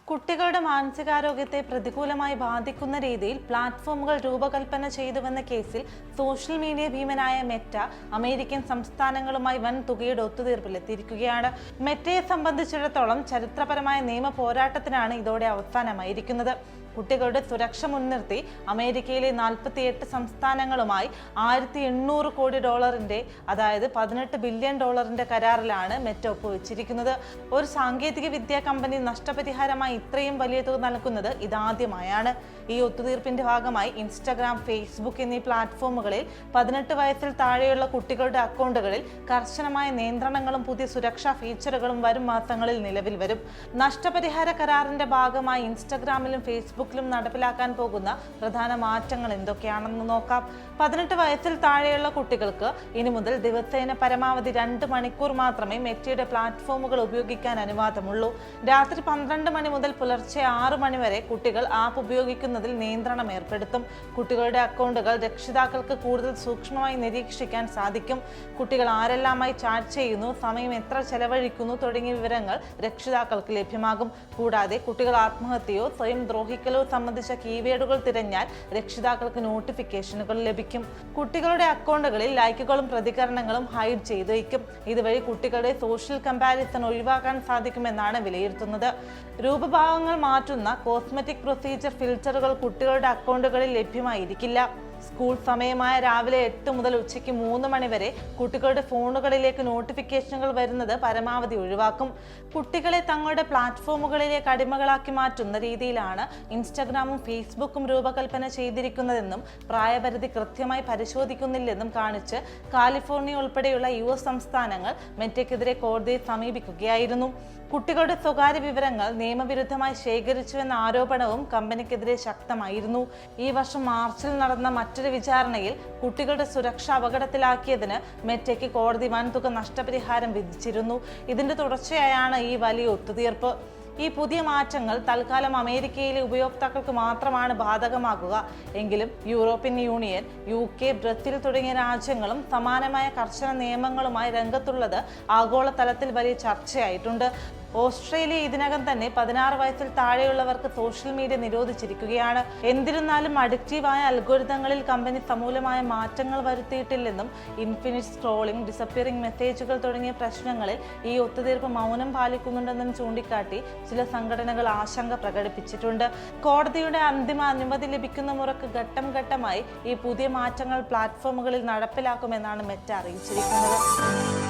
കുട്ടികളുടെ മാനസികാരോഗ്യത്തെ പ്രതികൂലമായി ബാധിക്കുന്ന രീതിയിൽ പ്ലാറ്റ്ഫോമുകൾ രൂപകൽപ്പന ചെയ്തുവെന്ന കേസിൽ സോഷ്യൽ മീഡിയ ഭീമനായ മെറ്റ അമേരിക്കൻ സംസ്ഥാനങ്ങളുമായി വൻ തുകയുടെ ഒത്തുതീർപ്പിലെത്തിയിരിക്കുകയാണ്. മെറ്റയെ സംബന്ധിച്ചിടത്തോളം ചരിത്രപരമായ നിയമ പോരാട്ടത്തിനാണ് ഇതോടെ അവസാനമായിരിക്കുന്നത്. കുട്ടികളുടെ സുരക്ഷ മുൻനിർത്തി അമേരിക്കയിലെ 48 സംസ്ഥാനങ്ങളുമായി $1800 കോടി അതായത് $18 ബില്യൺ കരാറിലാണ് മെറ്റ ഒപ്പുവെച്ചിരിക്കുന്നത്. ഒരു സാങ്കേതിക വിദ്യാ കമ്പനി നഷ്ടപരിഹാരമായി ഇത്രയും വലിയ തുക നൽകുന്നത് ഇതാദ്യമായാണ്. ഈ ഒത്തുതീർപ്പിന്റെ ഭാഗമായി ഇൻസ്റ്റഗ്രാം, ഫേസ്ബുക്ക് എന്നീ പ്ലാറ്റ്ഫോമുകളിൽ 18 വയസ്സിൽ താഴെയുള്ള കുട്ടികളുടെ അക്കൗണ്ടുകളിൽ കർശനമായ നിയന്ത്രണങ്ങളും പുതിയ സുരക്ഷാ ഫീച്ചറുകളും വരും മാസങ്ങളിൽ നിലവിൽ വരും. നഷ്ടപരിഹാര കരാറിന്റെ ഭാഗമായി ഇൻസ്റ്റഗ്രാമിലും ഫേസ്ബുക്കിലും നടപ്പിലാക്കാൻ പോകുന്ന പ്രധാന മാറ്റങ്ങൾ എന്തൊക്കെയാണെന്ന് നോക്കാം. 18 വയസ്സിൽ താഴെയുള്ള കുട്ടികൾക്ക് ഇനി മുതൽ ദിവസേന പരമാവധി 2 മണിക്കൂർ മാത്രമേ മെറ്റയുടെ പ്ലാറ്റ്ഫോമുകൾ ഉപയോഗിക്കാൻ അനുവാദമുള്ളൂ. രാത്രി 12 മണി മുതൽ പുലർച്ചെ 6 മണി വരെ കുട്ടികൾ ആപ്പ് ഉപയോഗിക്കുന്നതിൽ നിയന്ത്രണം ഏർപ്പെടുത്തും. കുട്ടികളുടെ അക്കൗണ്ടുകൾ രക്ഷിതാക്കൾക്ക് കൂടുതൽ സൂക്ഷ്മമായി നിരീക്ഷിക്കാൻ സാധിക്കും. കുട്ടികൾ ആരെല്ലാമായി ചാറ്റ് ചെയ്യുന്നു, സമയം എത്ര ചെലവഴിക്കുന്നു തുടങ്ങിയ വിവരങ്ങൾ രക്ഷിതാക്കൾക്ക് ലഭ്യമാകും. കൂടാതെ കുട്ടികൾ ആത്മഹത്യയോ സ്വയം ദ്രോഹിക്കലോ സംബന്ധിച്ച കീവേഡുകൾ തിരഞ്ഞാൽ രക്ഷിതാക്കൾക്ക് നോട്ടിഫിക്കേഷനുകൾ ലഭിക്കും. കുട്ടികളുടെ അക്കൗണ്ടുകളിൽ ലൈക്കുകളും പ്രതികരണങ്ങളും ഹൈഡ് ചെയ്തു വയ്ക്കും. ഇതുവഴി കുട്ടികളുടെ സോഷ്യൽ കമ്പാരിസൺ ഒഴിവാക്കാൻ സാധിക്കുമെന്നാണ് വിലയിരുത്തുന്നത്. രൂപഭാവങ്ങൾ മാറ്റുന്ന കോസ്മെറ്റിക് പ്രൊസീജിയർ ഫിൽറ്ററുകൾ കുട്ടികളുടെ അക്കൗണ്ടുകളിൽ ലഭ്യമായിരിക്കില്ല. സ്കൂൾ സമയമായ രാവിലെ 8 മുതൽ ഉച്ചയ്ക്ക് 3 മണി വരെ കുട്ടികളുടെ ഫോണുകളിലേക്ക് നോട്ടിഫിക്കേഷനുകൾ വരുന്നത് പരമാവധി ഒഴിവാക്കും. കുട്ടികളെ തങ്ങളുടെ പ്ലാറ്റ്ഫോമുകളിലേക്ക് അടിമകളാക്കി മാറ്റുന്ന രീതിയിലാണ് ഇൻസ്റ്റഗ്രാമും ഫേസ്ബുക്കും രൂപകൽപ്പന ചെയ്തിരിക്കുന്നതെന്നും പ്രായപരിധി കൃത്യമായി പരിശോധിക്കുന്നില്ലെന്നും കാണിച്ച് കാലിഫോർണിയ ഉൾപ്പെടെയുള്ള US സംസ്ഥാനങ്ങൾ മെറ്റയ്ക്കെതിരെ കോടതിയെ സമീപിക്കുകയായിരുന്നു. കുട്ടികളുടെ സ്വകാര്യ വിവരങ്ങൾ നിയമവിരുദ്ധമായി ശേഖരിച്ചുവെന്ന ആരോപണവും കമ്പനിക്കെതിരെ ശക്തമായിരുന്നു. ഈ വർഷം മാർച്ചിൽ നടന്ന മറ്റൊരു വിചാരണയിൽ കുട്ടികളുടെ സുരക്ഷ അപകടത്തിലാക്കിയതിന് മെറ്റയ്ക്ക് കോടതി വൻതുക നഷ്ടപരിഹാരം വിധിച്ചിരുന്നു. ഇതിന്റെ തുടർച്ചയായാണ് ഈ വലിയ ഒത്തുതീർപ്പ്. ഈ പുതിയ മാറ്റങ്ങൾ തൽക്കാലം അമേരിക്കയിലെ ഉപയോക്താക്കൾക്ക് മാത്രമാണ് ബാധകമാകുക എങ്കിലും യൂറോപ്യൻ യൂണിയൻ, UK, ബ്രസീൽ തുടങ്ങിയ രാജ്യങ്ങളും സമാനമായ കർശന നിയമങ്ങളുമായി രംഗത്തുള്ളത് ആഗോളതലത്തിൽ വലിയ ചർച്ചയായിട്ടുണ്ട്. ഓസ്ട്രേലിയ ഇതിനകം തന്നെ 16 വയസ്സിൽ താഴെയുള്ളവർക്ക് സോഷ്യൽ മീഡിയ നിരോധിച്ചിരിക്കുകയാണ്. എന്നിരുന്നാലും അഡിക്റ്റീവായ അൽഗോരിതങ്ങളിൽ കമ്പനി സമൂലമായ മാറ്റങ്ങൾ വരുത്തിയിട്ടില്ലെന്നും ഇൻഫിനിറ്റ് സ്ക്രോളിംഗ്, ഡിസപ്പിയറിംഗ് മെസ്സേജുകൾ തുടങ്ങിയ പ്രശ്നങ്ങളിൽ ഈ ഒത്തുതീർപ്പ് മൗനം പാലിക്കുന്നുണ്ടെന്നും ചൂണ്ടിക്കാട്ടി ചില സംഘടനകൾ ആശങ്ക പ്രകടിപ്പിച്ചിട്ടുണ്ട്. കോടതിയുടെ അന്തിമ അനുമതി ലഭിക്കുന്ന മുറക്ക് ഘട്ടം ഘട്ടമായി ഈ പുതിയ മാറ്റങ്ങൾ പ്ലാറ്റ്ഫോമുകളിൽ നടപ്പിലാക്കുമെന്നാണ് മെറ്റ അറിയിച്ചിരിക്കുന്നത്.